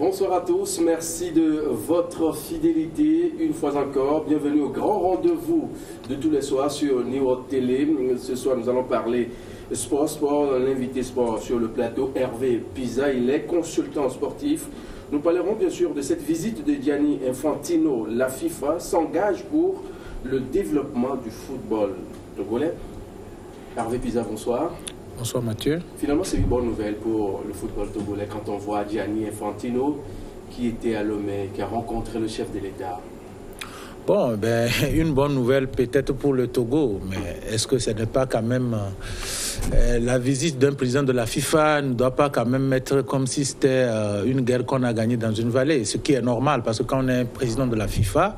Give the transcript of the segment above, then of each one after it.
Bonsoir à tous, merci de votre fidélité une fois encore. Bienvenue au grand rendez-vous de tous les soirs sur Niro Télé. Ce soir, nous allons parler sport. L'invité sport sur le plateau, Hervé Pisa, il est consultant sportif. Nous parlerons bien sûr de cette visite de Gianni Infantino. La FIFA s'engage pour le développement du football togolais. Hervé Pisa, bonsoir. Bonsoir Mathieu. Finalement, c'est une bonne nouvelle pour le football togolais quand on voit Gianni Infantino qui était à Lomé, qui a rencontré le chef de l'État. Bon, une bonne nouvelle peut-être pour le Togo, mais est-ce que ce n'est pas quand même la visite d'un président de la FIFA ne doit pas quand même être comme si c'était une guerre qu'on a gagnée dans une vallée, ce qui est normal parce que quand on est président de la FIFA,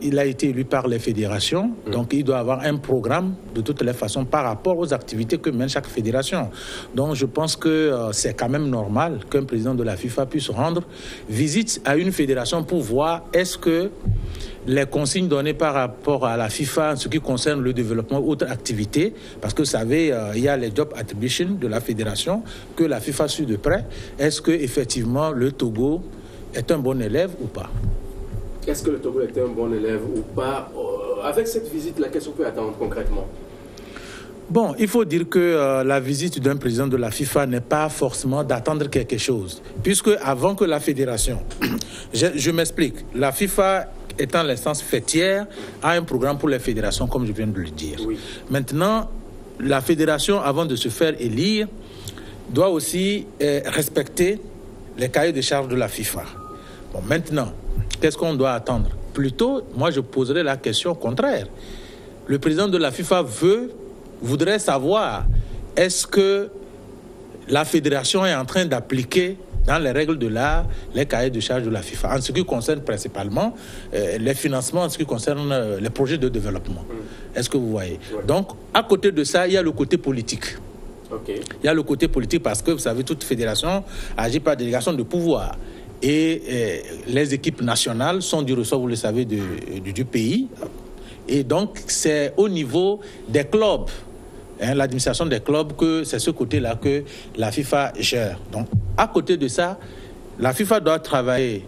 il a été élu par les fédérations, donc il doit avoir un programme de toutes les façons par rapport aux activités que mène chaque fédération. Donc je pense que c'est quand même normal qu'un président de la FIFA puisse rendre visite à une fédération pour voir est-ce que les consignes données par rapport à la FIFA en ce qui concerne le développement autres activités, parce que vous savez, il y a les job attributions de la fédération que la FIFA suit de près. Est-ce que effectivement le Togo est un bon élève ou pas? Est-ce que le Togo est un bon élève ou pas? Avec cette visite-là, qu'est-ce qu'on peut attendre concrètement? Bon, il faut dire que la visite d'un président de la FIFA n'est pas forcément d'attendre quelque chose, puisque avant que la fédération, je m'explique, la FIFA étant l'instance fêtière, a un programme pour les fédérations, comme je viens de le dire. Oui. Maintenant, la fédération, avant de se faire élire, doit aussi respecter les cahiers de charges de la FIFA. Bon, maintenant, qu'est-ce qu'on doit attendre? Plutôt, moi, je poserais la question contraire. Le président de la FIFA voudrait savoir, est-ce que la fédération est en train d'appliquer dans les règles de l'art, les cahiers de charges de la FIFA, en ce qui concerne principalement les financements, en ce qui concerne les projets de développement. Est-ce que vous voyez? Donc, à côté de ça, il y a le côté politique. Il y a le côté politique parce que, vous savez, toute fédération agit par délégation de pouvoir. Et les équipes nationales sont du ressort, vous le savez, du pays. Et donc, c'est au niveau des clubs, l'administration des clubs, que c'est ce côté-là que la FIFA gère. Donc, à côté de ça, la FIFA doit travailler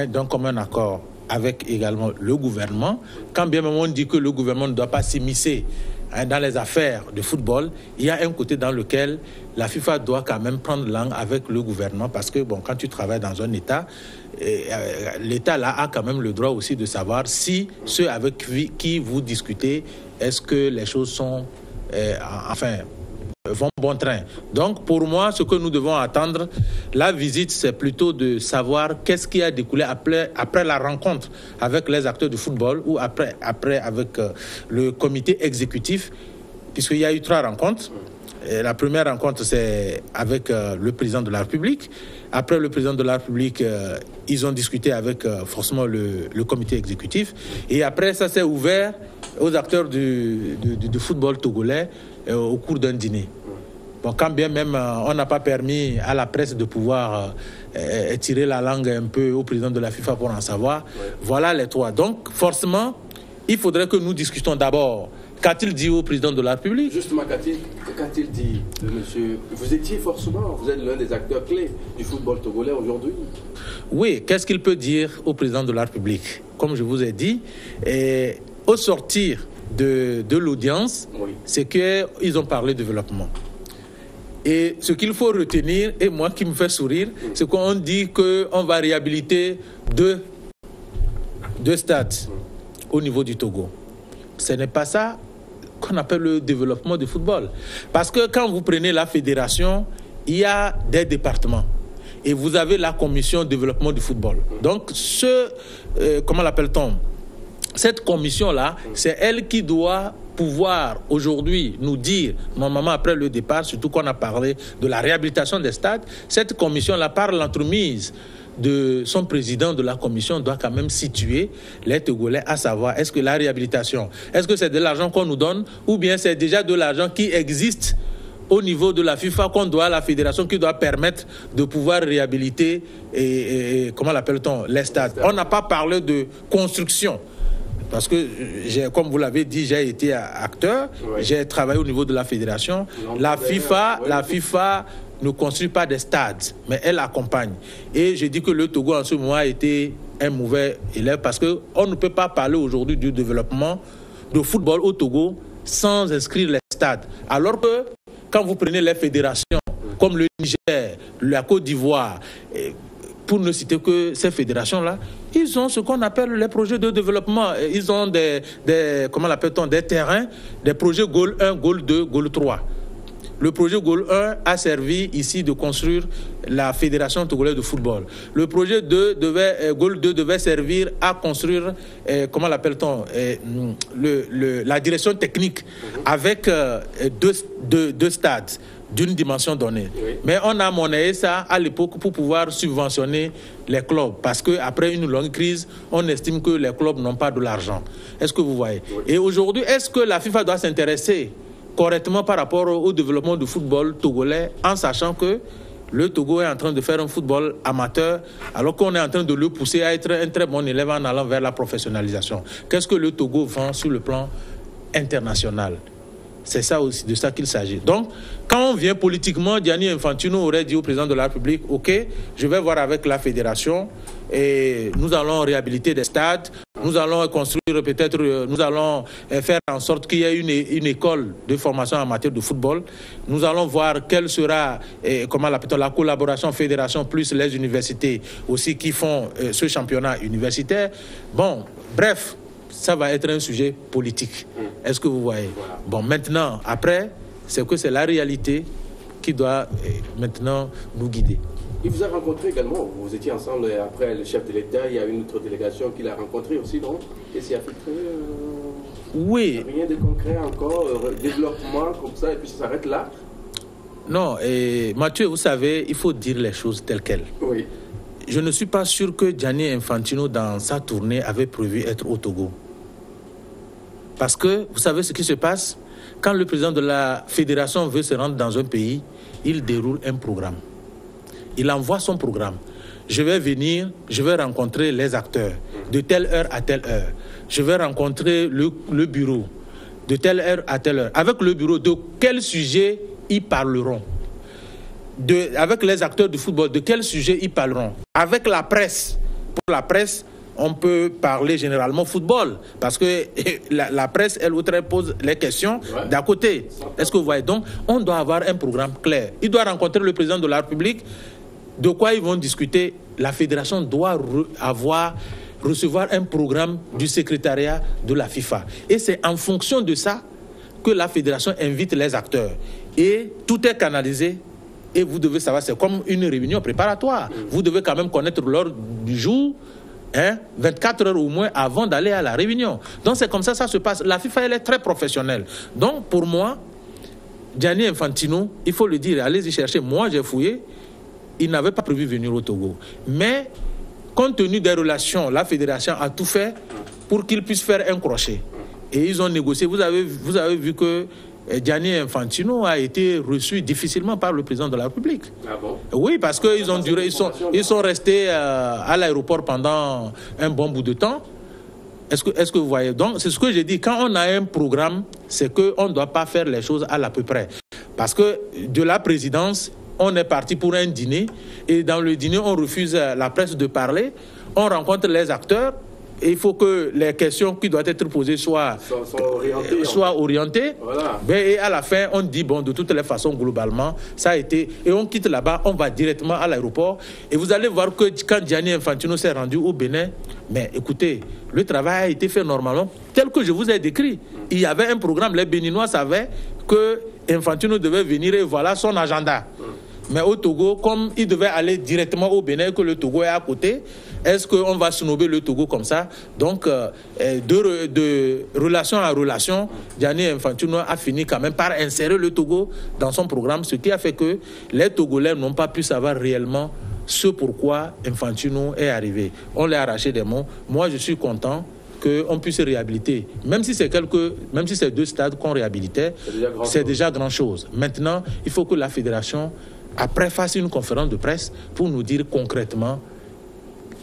d'un commun accord avec également le gouvernement. Quand bien même on dit que le gouvernement ne doit pas s'immiscer dans les affaires de football, il y a un côté dans lequel la FIFA doit quand même prendre langue avec le gouvernement parce que bon, quand tu travailles dans un État, l'État là a quand même le droit aussi de savoir si ceux avec qui vous discutez, est-ce que les choses sont vont bon train. Donc, pour moi, ce que nous devons attendre, la visite, c'est plutôt de savoir qu'est-ce qui a découlé après la rencontre avec les acteurs du football ou après avec le comité exécutif, puisqu'il y a eu 3 rencontres. Et la première rencontre, c'est avec le président de la République. Après le président de la République, ils ont discuté avec forcément le comité exécutif. Et après, ça s'est ouvert aux acteurs du football togolais au cours d'un dîner. Bon, quand bien même on n'a pas permis à la presse de pouvoir tirer la langue un peu au président de la FIFA pour en savoir, voilà les 3. Donc, forcément, il faudrait que nous discutions d'abord. Qu'a-t-il dit au président de la République? Justement, qu'a-t-il dit, monsieur? Vous étiez forcément, vous êtes l'un des acteurs clés du football togolais aujourd'hui. Oui, qu'est-ce qu'il peut dire au président de la République? Comme je vous ai dit, au sortir de l'audience, c'est qu'ils ont parlé de développement. Et ce qu'il faut retenir, et moi qui me fait sourire, c'est qu'on dit qu'on va réhabiliter deux stades au niveau du Togo. Ce n'est pas ça qu'on appelle le développement du football. Parce que quand vous prenez la fédération, il y a des départements. Et vous avez la commission développement du football. Donc, comment l'appelle-t-on? Cette commission-là, c'est elle qui doit pouvoir aujourd'hui nous dire, normalement après le départ, surtout qu'on a parlé de la réhabilitation des stades, cette commission-là, par l'entremise de son président de la commission, doit quand même situer les Togolais à savoir, est-ce que la réhabilitation, est-ce que c'est de l'argent qu'on nous donne ou bien c'est déjà de l'argent qui existe au niveau de la FIFA qu'on doit à la fédération qui doit permettre de pouvoir réhabiliter comment l'appelle-t-on, les stades. On n'a pas parlé de construction. Parce que, comme vous l'avez dit, j'ai été acteur, j'ai travaillé au niveau de la fédération. La FIFA ne construit pas des stades, mais elle accompagne. Et je dis que le Togo en ce moment a été un mauvais élève parce qu'on ne peut pas parler aujourd'hui du développement de football au Togo sans inscrire les stades. Alors que quand vous prenez les fédérations comme le Niger, la Côte d'Ivoire, pour ne citer que ces fédérations-là, ils ont ce qu'on appelle les projets de développement. Ils ont comment l'appelle-t-on, des terrains, des projets Goal 1, Goal 2, Goal 3. Le projet Goal 1 a servi ici de construire la Fédération togolaise de football. Le projet Goal 2 devait servir à construire, comment l'appelle-t-on, la direction technique avec deux stades d'une dimension donnée. Oui. Mais on a monnayé ça à l'époque pour pouvoir subventionner les clubs. Parce qu'après une longue crise, on estime que les clubs n'ont pas de l'argent. Est-ce que vous voyez? Oui. Et aujourd'hui, est-ce que la FIFA doit s'intéresser correctement par rapport au développement du football togolais en sachant que le Togo est en train de faire un football amateur alors qu'on est en train de le pousser à être un très bon élève en allant vers la professionnalisation? Qu'est-ce que le Togo vend sur le plan international? C'est ça aussi, de ça qu'il s'agit. Donc, quand on vient politiquement, Gianni Infantino aurait dit au président de la République, OK, je vais voir avec la fédération et nous allons réhabiliter des stades, nous allons construire peut-être, nous allons faire en sorte qu'il y ait une école de formation en matière de football. Nous allons voir quelle sera, comment l'appelle-t-on, la collaboration fédération plus les universités aussi qui font ce championnat universitaire. Bon, bref, ça va être un sujet politique. Est-ce que vous voyez? Bon, maintenant, après, c'est que c'est la réalité qui doit maintenant nous guider. Il vous a rencontré également, vous étiez ensemble après le chef de l'État, il y a une autre délégation qui l'a rencontré aussi, non? Qu'est-ce qui a fait Oui. Rien de concret encore, développement comme ça, et puis ça s'arrête là? Non, et Mathieu, vous savez, il faut dire les choses telles quelles. Oui. Je ne suis pas sûr que Gianni Infantino, dans sa tournée, avait prévu être au Togo. Parce que, vous savez ce qui se passe? Quand le président de la fédération veut se rendre dans un pays, il déroule un programme. Il envoie son programme. Je vais venir, je vais rencontrer les acteurs de telle heure à telle heure. Je vais rencontrer le bureau de telle heure à telle heure. Avec le bureau, de quel sujet ils parleront? Avec les acteurs du football, de quel sujet ils parleront? Avec la presse. Pour la presse, on peut parler généralement football, parce que la presse, elle pose les questions d'à côté. Est-ce que vous voyez? Donc, on doit avoir un programme clair. Il doit rencontrer le président de la République. De quoi ils vont discuter? La fédération doit recevoir un programme du secrétariat de la FIFA. Et c'est en fonction de ça que la fédération invite les acteurs. Et tout est canalisé. Et vous devez savoir, c'est comme une réunion préparatoire. Vous devez quand même connaître l'heure du jour, 24 heures au moins avant d'aller à la réunion. Donc c'est comme ça se passe. La FIFA, elle est très professionnelle. Donc pour moi, Gianni Infantino, il faut le dire, allez-y chercher. Moi, j'ai fouillé. Il n'avait pas prévu venir au Togo. Mais, compte tenu des relations, la fédération a tout fait pour qu'il puisse faire un crochet. Et ils ont négocié. Vous avez vu que Gianni Infantino a été reçu difficilement par le président de la République. Ah bon? Oui, parce qu'ils ont duré, ils sont restés à l'aéroport pendant un bon bout de temps. Est-ce que vous voyez? Donc, c'est ce que j'ai dit. Quand on a un programme, c'est qu'on ne doit pas faire les choses à l'à peu près. Parce que de la présidence, on est parti pour un dîner et dans le dîner, on refuse la presse de parler. On rencontre les acteurs et il faut que les questions qui doivent être posées soient orientées. Voilà. Et à la fin, on dit, bon, de toutes les façons, globalement, ça a été... Et on quitte là-bas, on va directement à l'aéroport. Et vous allez voir que quand Gianni Infantino s'est rendu au Bénin, mais écoutez, le travail a été fait normalement, tel que je vous ai décrit. Il y avait un programme, les Béninois savaient que Infantino devait venir et voilà son agenda. Mais au Togo, comme il devait aller directement au Bénin, que le Togo est à côté, est-ce qu'on va snobber le Togo comme ça? Donc, de relation à relation, Gianni Infantino a fini quand même par insérer le Togo dans son programme, ce qui a fait que les Togolais n'ont pas pu savoir réellement ce pourquoi Infantino est arrivé. On l'a arraché des mots. Moi, je suis content qu'on puisse réhabiliter. Même si c'est 2 stades qu'on réhabilitait, c'est déjà grand-chose. Maintenant, il faut que la fédération après fasse une conférence de presse pour nous dire concrètement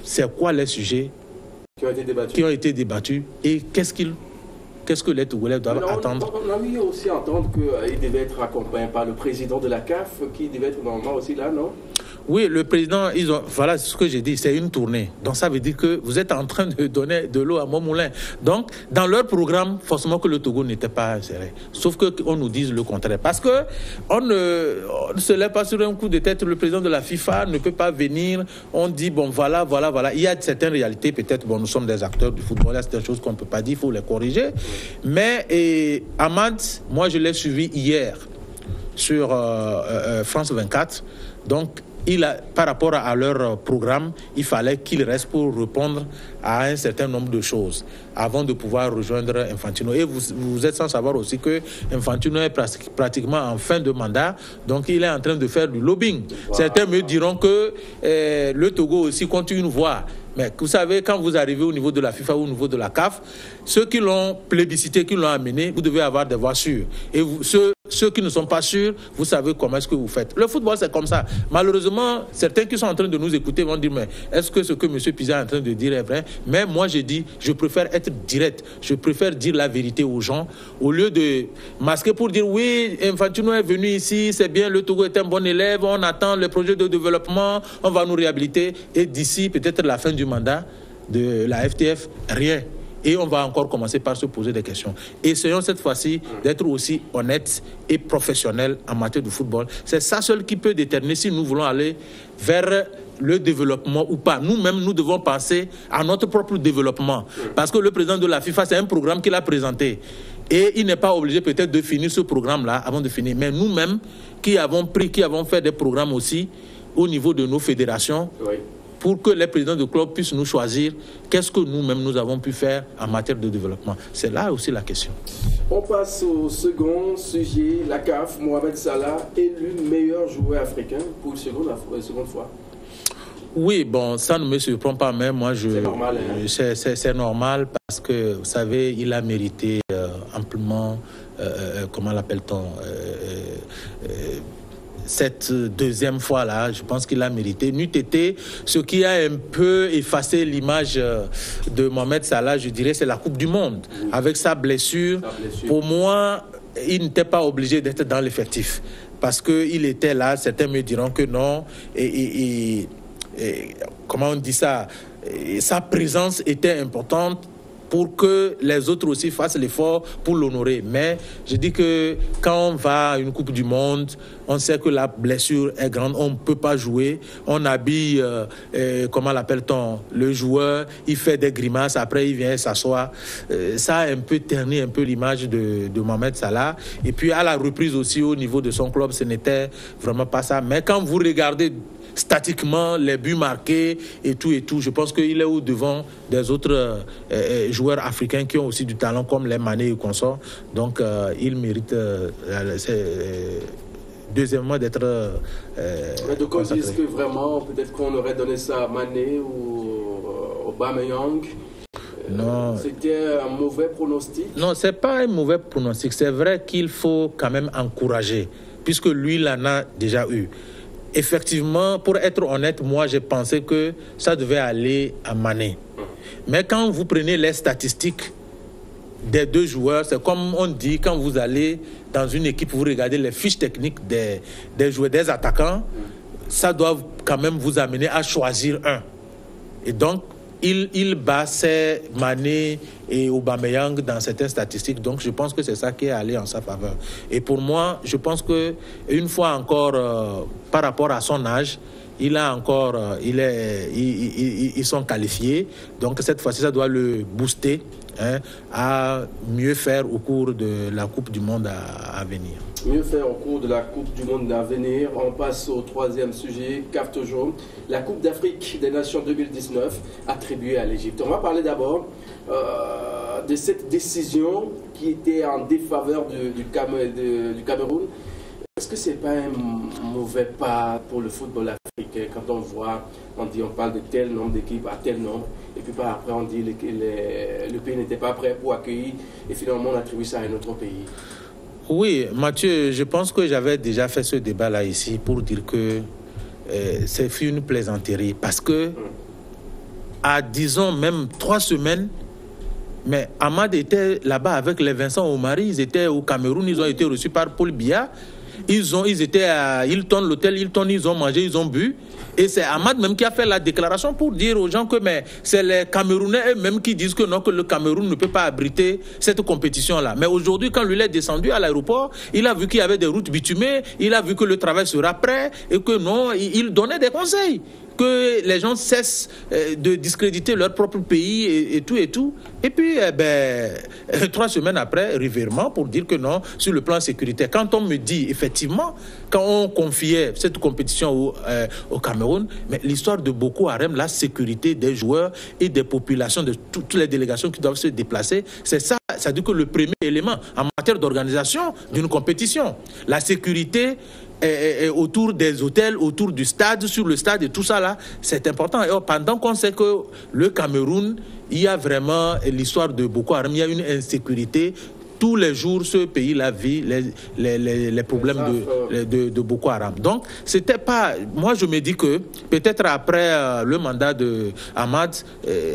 c'est quoi les sujets qui ont été débattus et qu'est-ce qu'ils qu'est-ce que les Togolais doivent attendre. On a mis aussi entendre qu'il devait être accompagné par le président de la CAF, qui devait être normalement aussi là, non? Oui, le président, voilà ce que j'ai dit, c'est une tournée. Donc ça veut dire que vous êtes en train de donner de l'eau à mon moulin. Donc, dans leur programme, forcément que le Togo n'était pas inséré. Sauf qu'on nous dise le contraire. Parce que on ne se lève pas sur un coup de tête. Le président de la FIFA ne peut pas venir. On dit, bon, voilà. Il y a certaines réalités, peut-être, bon, nous sommes des acteurs du football. Il y a certaines choses qu'on ne peut pas dire, il faut les corriger. Mais Ahmad, moi, je l'ai suivi hier sur France 24. Donc, par rapport à leur programme, il fallait qu'il reste pour répondre à un certain nombre de choses avant de pouvoir rejoindre Infantino. Et vous êtes sans savoir aussi que Infantino est pratiquement en fin de mandat, donc il est en train de faire du lobbying. Wow. Certains me diront que le Togo aussi compte une voix. Mais vous savez, quand vous arrivez au niveau de la FIFA ou au niveau de la CAF, ceux qui l'ont plébiscité, qui l'ont amené, vous devez avoir des voix sûres. Et ceux qui ne sont pas sûrs, vous savez comment est-ce que vous faites. Le football, c'est comme ça. Malheureusement, certains qui sont en train de nous écouter vont dire, mais est-ce que ce que M. Pizza est en train de dire est vrai? Mais moi, j'ai dit, je préfère être direct. Je préfère dire la vérité aux gens, au lieu de masquer pour dire, oui, Infantino est venu ici, c'est bien, le Togo est un bon élève, on attend le projet de développement, on va nous réhabiliter. Et d'ici, peut-être la fin du mandat de la FTF, rien. Et on va encore commencer par se poser des questions. Essayons cette fois-ci d'être aussi honnêtes et professionnels en matière de football. C'est ça seul qui peut déterminer si nous voulons aller vers le développement ou pas. Nous-mêmes, nous devons penser à notre propre développement. Parce que le président de la FIFA, c'est un programme qu'il a présenté. Et il n'est pas obligé peut-être de finir ce programme-là avant de finir. Mais nous-mêmes, qui avons fait des programmes aussi au niveau de nos fédérations, oui, pour que les présidents de club puissent nous choisir qu'est-ce que nous-mêmes nous avons pu faire en matière de développement. C'est là aussi la question. On passe au second sujet. La CAF, Mohamed Salah, élu meilleur joueur africain pour la seconde fois. Oui, bon, ça ne me surprend pas, mais moi, c'est normal, hein? C'est normal parce que, vous savez, il a mérité amplement, comment l'appelle-t-on, cette deuxième fois-là, je pense qu'il a mérité. N'eût été ce qui a un peu effacé l'image de Mohamed Salah, je dirais, c'est la Coupe du Monde. Oui. Avec sa blessure, pour moi, il n'était pas obligé d'être dans l'effectif. Parce qu'il était là, certains me diront que non. Et comment on dit ça? Sa présence était importante pour que les autres aussi fassent l'effort pour l'honorer. Mais je dis que quand on va à une Coupe du Monde, on sait que la blessure est grande, on ne peut pas jouer, on habille, comment l'appelle-t-on, le joueur, il fait des grimaces, après il vient s'asseoir. Ça a un peu terni un peu l'image de Mohamed Salah. Et puis à la reprise aussi au niveau de son club, ce n'était vraiment pas ça. Mais quand vous regardez statiquement les buts marqués et tout, je pense qu'il est au-devant des autres joueurs africains qui ont aussi du talent comme les Mané et consorts. Donc il mérite deuxièmement d'être donc on dit que vraiment peut-être qu'on aurait donné ça à Mané ou Aubameyang. Non. C'était un mauvais pronostic? Non, c'est pas un mauvais pronostic. C'est vrai qu'il faut quand même encourager puisque lui il en a déjà eu. Effectivement, pour être honnête, moi, j'ai pensé que ça devait aller à Mané. Mais quand vous prenez les statistiques des deux joueurs, c'est comme on dit, quand vous allez dans une équipe, vous regardez les fiches techniques des joueurs, des attaquants, ça doit quand même vous amener à choisir un. Et donc, il bat ses Mané et Aubameyang dans certaines statistiques. Donc, je pense que c'est ça qui est allé en sa faveur. Et pour moi, je pense que une fois encore, par rapport à son âge, ils sont qualifiés. Donc, cette fois-ci, ça doit le booster à mieux faire au cours de la Coupe du Monde à venir. Mieux faire au cours de la Coupe du Monde à venir. On passe au troisième sujet, carte jaune. La Coupe d'Afrique des Nations 2019 attribuée à l'Égypte. On va parler d'abord de cette décision qui était en défaveur du Cameroun. Est-ce que ce n'est pas un mauvais pas pour le football africain quand on parle de tel nombre d'équipes à tel nombre et puis après on dit que le pays n'était pas prêt pour accueillir et finalement on attribue ça à un autre pays? Oui, Mathieu, je pense que j'avais déjà fait ce débat-là ici pour dire que c'est une plaisanterie parce que à disons même 3 semaines Mais Ahmad était là-bas avec les Vincent Omari, ils étaient au Cameroun, ils ont été reçus par Paul Biya. Ils étaient à Hilton, l'hôtel Hilton, ils ont mangé, ils ont bu. Et c'est Ahmad même qui a fait la déclaration pour dire aux gens que c'est les Camerounais eux-mêmes qui disent que non, que le Cameroun ne peut pas abriter cette compétition-là. Mais aujourd'hui, quand lui est descendu à l'aéroport, il a vu qu'il y avait des routes bitumées, il a vu que le travail sera prêt et que non, il donnait des conseils. Que les gens cessent de discréditer leur propre pays et tout et tout. Et puis, 3 semaines après, revirement pour dire que non, sur le plan sécuritaire. Quand on me dit, effectivement, quand on confiait cette compétition au Cameroun, mais l'histoire de Boko Haram, la sécurité des joueurs et des populations, de toutes les délégations qui doivent se déplacer, c'est ça, ça dit que le premier élément en matière d'organisation d'une compétition, la sécurité autour des hôtels, autour du stade, sur le stade et tout ça là, c'est important. Et pendant qu'on sait que le Cameroun, il y a vraiment l'histoire de Boko Haram, il y a une insécurité. Tous les jours, ce pays-là vit les problèmes de Boko Haram. Donc, c'était pas... Moi, je me dis que peut-être après le mandat de Ahmad,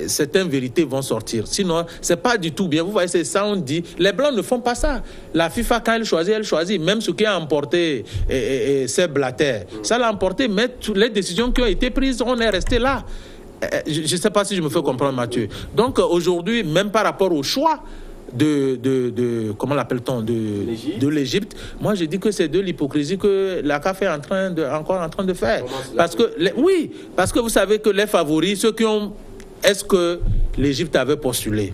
certaines vérités vont sortir. Sinon, c'est pas du tout bien. Vous voyez, c'est ça, on dit. Les Blancs ne font pas ça. La FIFA, quand elle choisit. Même ce qui a emporté c'est Blatter. Ça l'a emporté, mais toutes les décisions qui ont été prises, on est resté là. Je ne sais pas si je me fais comprendre, Mathieu. Donc, aujourd'hui, même par rapport au choix comment l'appelle-t-on, de l'Égypte. Moi, je dis que c'est de l'hypocrisie que la CAF est encore en train de faire. Parce que vous savez que les favoris, ceux qui ont... Est-ce que l'Égypte avait postulé?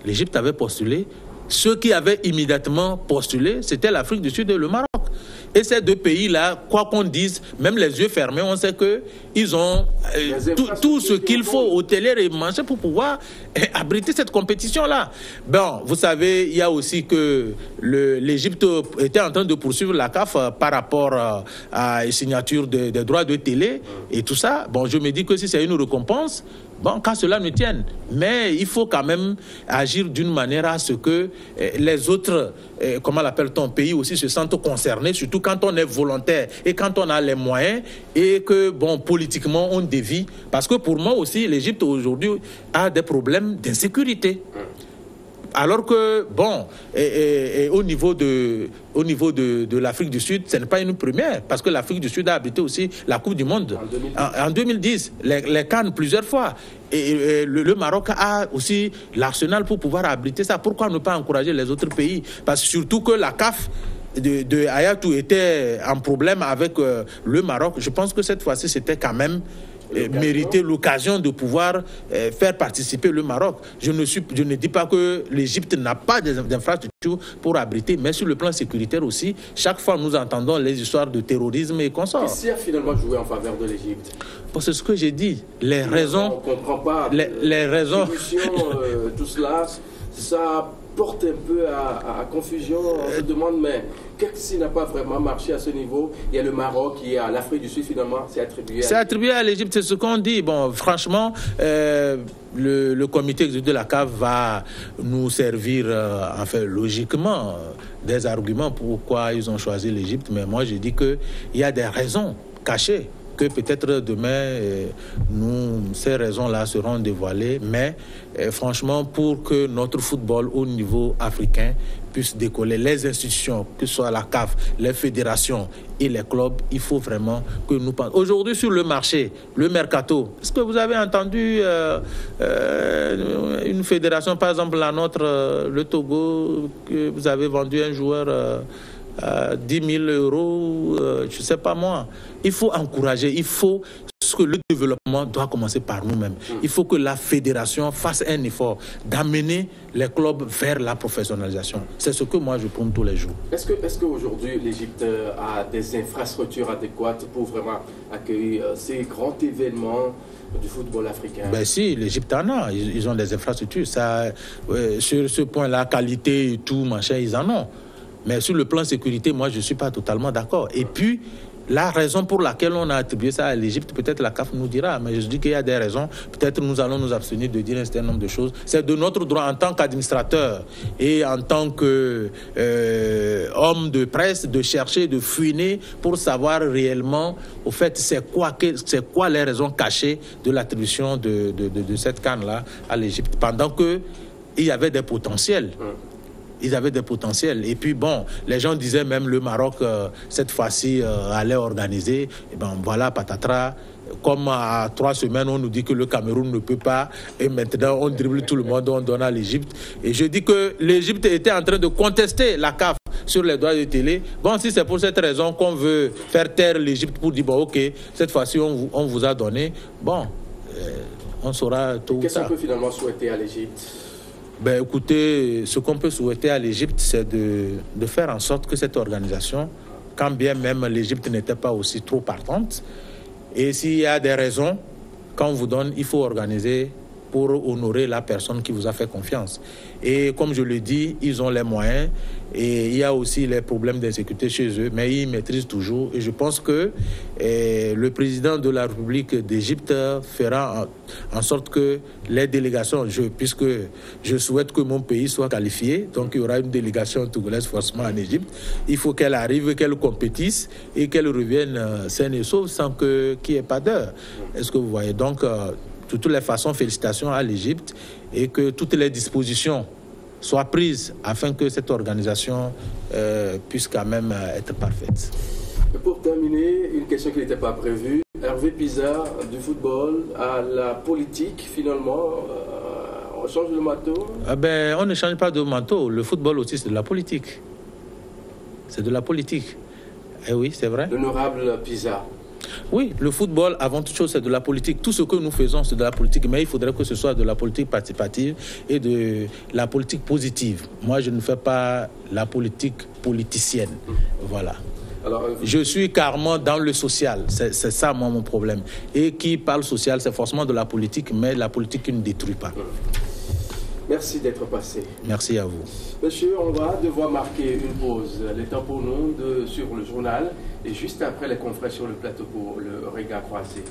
L'Égypte avait postulé. Ceux qui avaient immédiatement postulé, c'était l'Afrique du Sud et le Maroc. Et ces deux pays-là, quoi qu'on dise, même les yeux fermés, on sait qu'ils ont tout ce qu'il faut, hôtelière et manger, pour pouvoir abriter cette compétition-là. Bon, vous savez, il y a aussi que l'Égypte était en train de poursuivre la CAF par rapport à la signature des droits de télé et tout ça. Bon, je me dis que si c'est une récompense, bon, qu'à cela ne tienne. Mais il faut quand même agir d'une manière à ce que les autres, comment l'appelle-t-on, pays aussi se sentent concernés, surtout quand on est volontaire et quand on a les moyens et que, bon, politiquement, on dévie. Parce que pour moi aussi, l'Égypte aujourd'hui a des problèmes d'insécurité. Alors que, bon, au niveau de l'Afrique du Sud, ce n'est pas une première, parce que l'Afrique du Sud a abrité aussi la Coupe du Monde en 2010, les CAN plusieurs fois. Et le Maroc a aussi l'arsenal pour pouvoir abriter ça. Pourquoi ne pas encourager les autres pays? Parce que surtout que la CAF de Hayatou était en problème avec le Maroc. Je pense que cette fois-ci, c'était quand même mériter l'occasion de pouvoir faire participer le Maroc. Je ne dis pas que l'Égypte n'a pas d'infrastructures pour abriter, mais sur le plan sécuritaire aussi, chaque fois nous entendons les histoires de terrorisme et consorts. Qui a finalement joué en faveur de l'Égypte? C'est ce que j'ai dit. Les raisons... On ne comprend pas. Les raisons... Tout cela, ça porte un peu à confusion. On se demande, mais qu'est-ce qui n'a pas vraiment marché à ce niveau? Il y a le Maroc, il y a l'Afrique du Sud, finalement, c'est attribué à... C'est attribué à l'Égypte, c'est ce qu'on dit. Bon, franchement, le comité exécutif de la CAF va nous servir, enfin, logiquement, des arguments pourquoi ils ont choisi l'Égypte. Mais moi, je dis qu'il y a des raisons cachées, que peut-être demain, ces raisons-là seront dévoilées. Mais franchement, pour que notre football au niveau africain puisse décoller, les institutions, que ce soit la CAF, les fédérations et les clubs, il faut vraiment que nous pensions. Aujourd'hui, sur le marché, le mercato, est-ce que vous avez entendu une fédération, par exemple la nôtre, le Togo, que vous avez vendu un joueur 10 000 euros, je ne sais pas moi. Il faut encourager, il faut que le développement doit commencer par nous-mêmes. Il faut que la fédération fasse un effort d'amener les clubs vers la professionnalisation. C'est ce que moi je prône tous les jours. Est-ce qu'aujourd'hui l'Égypte a des infrastructures adéquates pour vraiment accueillir ces grands événements du football africain? Ben si, l'Égypte en a. Ils ont des infrastructures. Ça, sur ce point-là, qualité et tout, machin, ils en ont. Mais sur le plan sécurité, moi, je ne suis pas totalement d'accord. Et puis, La raison pour laquelle on a attribué ça à l'Égypte, peut-être la CAF nous dira, mais je dis qu'il y a des raisons. Peut-être nous allons nous abstenir de dire un certain nombre de choses. C'est de notre droit en tant qu'administrateur et en tant qu'homme de presse de chercher, de fouiner pour savoir réellement, au fait, c'est quoi les raisons cachées de l'attribution de cette CAN-là à l'Égypte, pendant qu'il y avait des potentiels. Ils avaient des potentiels. Et puis bon, les gens disaient même le Maroc, cette fois-ci, allait organiser. Et ben voilà, patatras. Comme à 3 semaines, on nous dit que le Cameroun ne peut pas. Et maintenant, on dribble tout le monde, on donne à l'Égypte. Et je dis que l'Égypte était en train de contester la CAF sur les droits de télé. Bon, si c'est pour cette raison qu'on veut faire taire l'Égypte pour dire, bon, ok, cette fois-ci, on vous a donné. Bon, on saura tout ça. Qu'est-ce qu'on peut finalement souhaiter à l'Égypte? Ben, écoutez, ce qu'on peut souhaiter à l'Égypte, c'est de faire en sorte que cette organisation, quand bien même l'Égypte n'était pas aussi trop partante, et s'il y a des raisons, quand on vous donne, il faut organiser pour honorer la personne qui vous a fait confiance. Et comme je le dis, ils ont les moyens et il y a aussi les problèmes d'insécurité chez eux, mais ils maîtrisent toujours. Et je pense que le président de la République d'Égypte fera en sorte que les délégations, puisque je souhaite que mon pays soit qualifié, donc il y aura une délégation togolaise forcément en Égypte, il faut qu'elle arrive, qu'elle compétisse et qu'elle revienne saine et sauve sans qu'il n'y ait pas d'heure. Est-ce que vous voyez? Donc, de toutes les façons, félicitations à l'Égypte et que toutes les dispositions soient prises afin que cette organisation puisse quand même être parfaite. Pour terminer, une question qui n'était pas prévue. Hervé Pizarre, du football à la politique, finalement, on change de manteau? On ne change pas de manteau. Le football aussi, c'est de la politique. C'est de la politique. Eh oui, c'est vrai. L'honorable Pizarre. Oui, le football, avant toute chose, c'est de la politique. Tout ce que nous faisons, c'est de la politique. Mais il faudrait que ce soit de la politique participative et de la politique positive. Moi, je ne fais pas la politique politicienne. Voilà. Alors, je suis carrément dans le social. C'est ça, moi, mon problème. Et qui parle social, c'est forcément de la politique, mais la politique qui ne détruit pas. Merci d'être passé. Merci à vous. Monsieur, on va devoir marquer une pause. Le temps pour nous sur le journal et juste après les confrères sur le plateau pour le regard croisé.